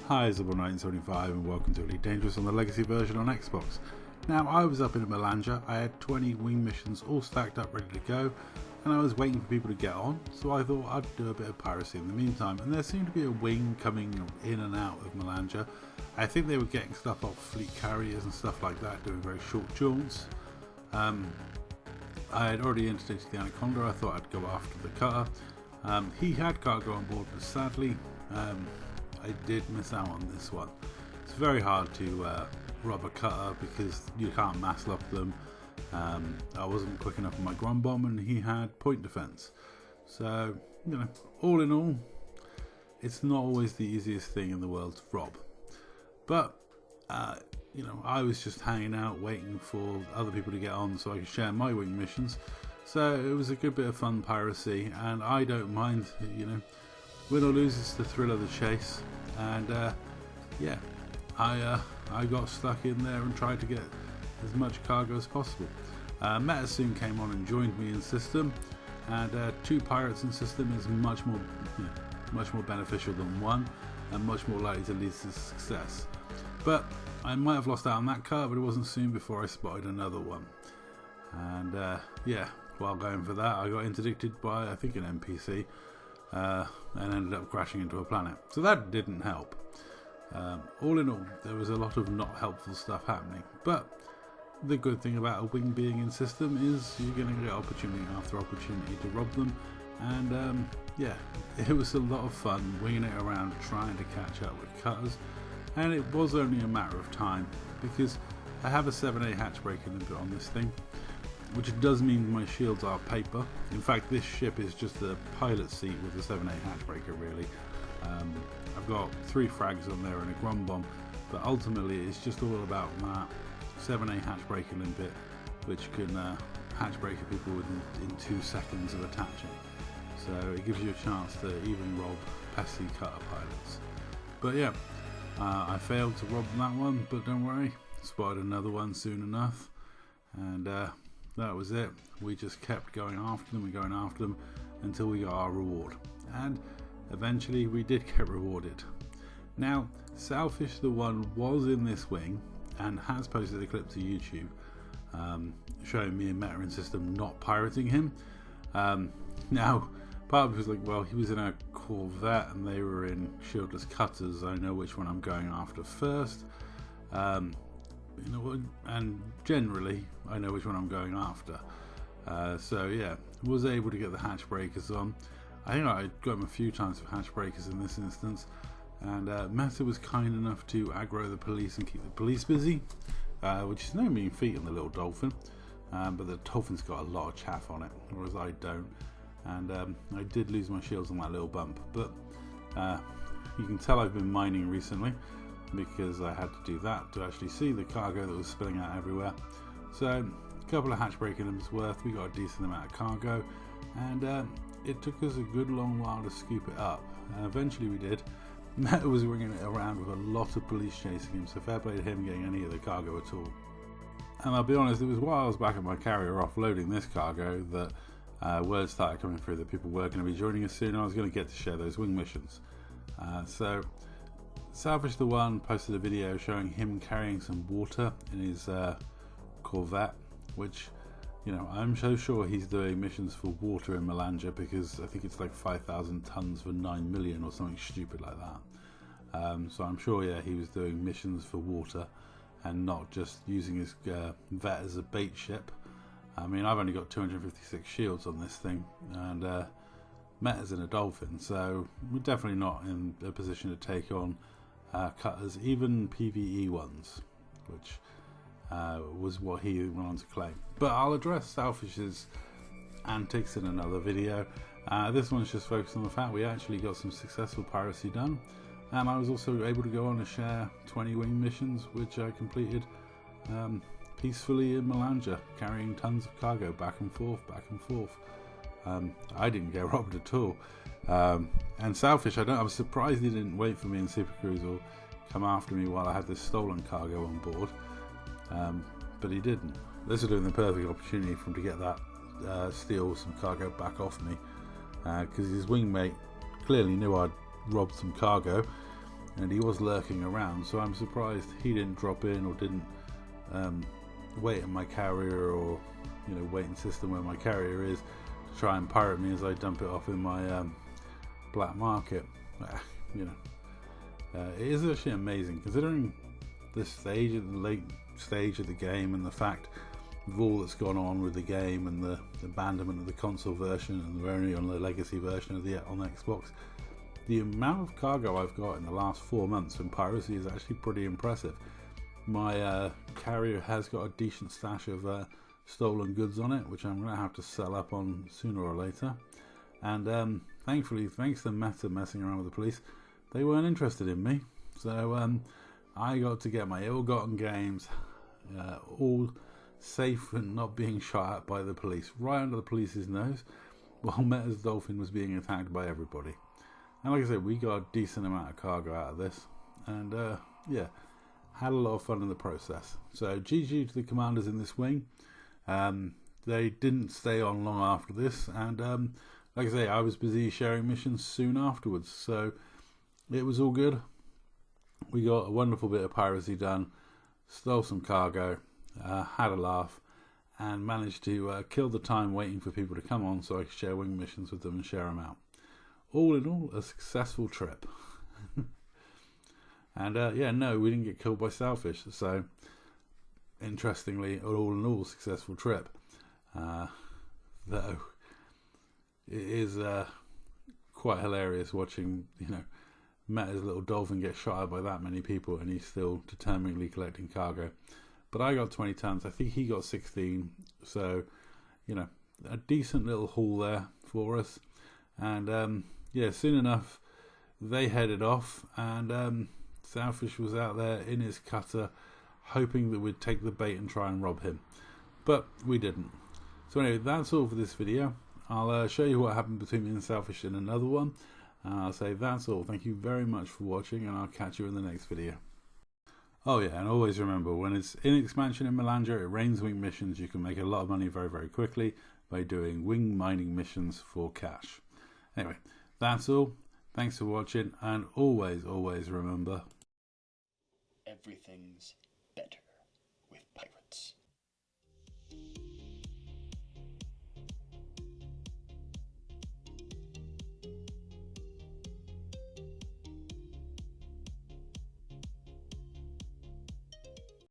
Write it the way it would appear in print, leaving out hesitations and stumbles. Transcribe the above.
Hi, it's Double 1975 and welcome to Elite Dangerous on the Legacy version on Xbox. Now, I was up in Malanja, I had 20 wing missions all stacked up ready to go, and I was waiting for people to get on, so I thought I'd do a bit of piracy in the meantime, and there seemed to be a wing coming in and out of Malanja. I think they were getting stuff off fleet carriers and stuff like that, doing very short jaunts. I had already interdicted the Anaconda. I thought I'd go after the cutter. He had cargo on board, but sadly I did miss out on this one. It's very hard to rob a cutter because you can't mass lock them. I wasn't quick enough on my ground bomb, and he had point defense. So, you know, all in all, it's not always the easiest thing in the world to rob. But you know, I was just hanging out waiting for other people to get on so I could share my wing missions. So it was a good bit of fun piracy, and I don't mind, you know, win or lose, it's the thrill of the chase. And yeah, I got stuck in there and tried to get as much cargo as possible. Meta soon came on and joined me in system, and 2 pirates in system is much more, you know, much more beneficial than 1, and much more likely to lead to success. But I might have lost out on that car, but it wasn't soon before I spotted another one. And yeah, while going for that, I got interdicted by, I think, an NPC, and ended up crashing into a planet. So that didn't help. All in all, there was a lot of not helpful stuff happening. But the good thing about a wing being in system is you're going to get opportunity after opportunity to rob them. And yeah, it was a lot of fun winging it around trying to catch up with cutters. And it was only a matter of time, because I have a 7A hatch breaker limit on this thing, which does mean my shields are paper. In fact, this ship is just a pilot seat with a 7A hatch breaker, really. I've got 3 frags on there and a grum bomb, but ultimately it's just all about that 7A hatch breaker limpet, which can hatch breaker people in 2 seconds of attaching. So it gives you a chance to even rob pesky cutter pilots. But yeah, I failed to rob that one, but don't worry, spotted another one soon enough, and that was it. We just kept going after them and going after them until we got our reward, and eventually we did get rewarded. Now, Selfish the One was in this wing and has posted a clip to YouTube showing me and Meta in system not pirating him. Now, part of it was like, well, he was in a Corvette and they were in shieldless cutters. I know which one I'm going after first. You know, and generally I know which one I'm going after. So yeah, was able to get the hatch breakers on. I think I got him a few times with hatch breakers in this instance, and Meta was kind enough to aggro the police and keep the police busy, which is no mean feat on the little dolphin. But the dolphin's got a lot of chaff on it, whereas I don't. And I did lose my shields on that little bump, but you can tell I've been mining recently, because I had to do that to actually see the cargo that was spilling out everywhere. So a couple of hatch breaker limits worth, we got a decent amount of cargo, and it took us a good long while to scoop it up, and eventually we did. Meta was ringing it around with a lot of police chasing him, so fair play to him getting any of the cargo at all. And I'll be honest, it was while I was back at my carrier offloading this cargo that word started coming through that people were going to be joining us soon. I was going to get to share those wing missions. So Selfish the One posted a video showing him carrying some water in his Corvette, which, you know, I'm so sure he's doing missions for water in Malanja, because I think it's like 5,000 tons for 9 million or something stupid like that. So I'm sure, yeah, he was doing missions for water and not just using his vet as a bait ship. I mean, I've only got 256 shields on this thing, and Meta's in a dolphin, so we're definitely not in a position to take on cutters, even PvE ones, which was what he went on to claim. But I'll address Selfish's antics in another video. This one's just focused on the fact we actually got some successful piracy done, and I was also able to go on and share 20 wing missions, which I completed peacefully in Malanja, carrying tons of cargo back and forth. I didn't get robbed at all. And Selfish, I was surprised he didn't wait for me in Super Cruise or come after me while I had this stolen cargo on board, but he didn't. This would have been the perfect opportunity for him to get that steal some cargo back off me, because his wingmate clearly knew I'd robbed some cargo, and he was lurking around, so I'm surprised he didn't drop in or didn't wait at my carrier, or waiting system where my carrier is, to try and pirate me as I dump it off in my black market. It is actually amazing considering the late stage of the game, and the fact of all that's gone on with the game, and the abandonment of the console version, and we're only on the legacy version of on Xbox. The amount of cargo I've got in the last 4 months from Piracy is actually pretty impressive. My carrier has got a decent stash of stolen goods on it, which I'm going to have to sell up on sooner or later. And thankfully, thanks to Meta messing around with the police, they weren't interested in me. So I got to get my ill-gotten gains all safe and not being shot at by the police, right under the police's nose, while Meta's Dolphin was being attacked by everybody. And like I said, we got a decent amount of cargo out of this, and yeah, had a lot of fun in the process. So GG to the commanders in this wing. They didn't stay on long after this, and like I say, I was busy sharing missions soon afterwards, so it was all good. We got a wonderful bit of piracy done, stole some cargo, had a laugh, and managed to kill the time waiting for people to come on so I could share wing missions with them and share them out. All in all, a successful trip. And yeah, no, we didn't get killed by sailfish, so interestingly, all in all, successful trip. Though it is quite hilarious watching, Meta's little dolphin get shot at by that many people, and he's still determinedly collecting cargo. But I got 20 tons. I think he got 16. So, a decent little haul there for us. And yeah, soon enough, they headed off, and Sailfish was out there in his cutter, hoping that we'd take the bait and try and rob him. But we didn't. So anyway, that's all for this video. I'll show you what happened between me and Sailfish in another one. I'll say that's all. Thank you very much for watching, and I'll catch you in the next video. Oh yeah, and always remember, when it's in expansion in Melandra, it rains wing missions. You can make a lot of money very, very quickly by doing wing mining missions for cash. Anyway, that's all. Thanks for watching, and always, always remember, everything's better with pirates.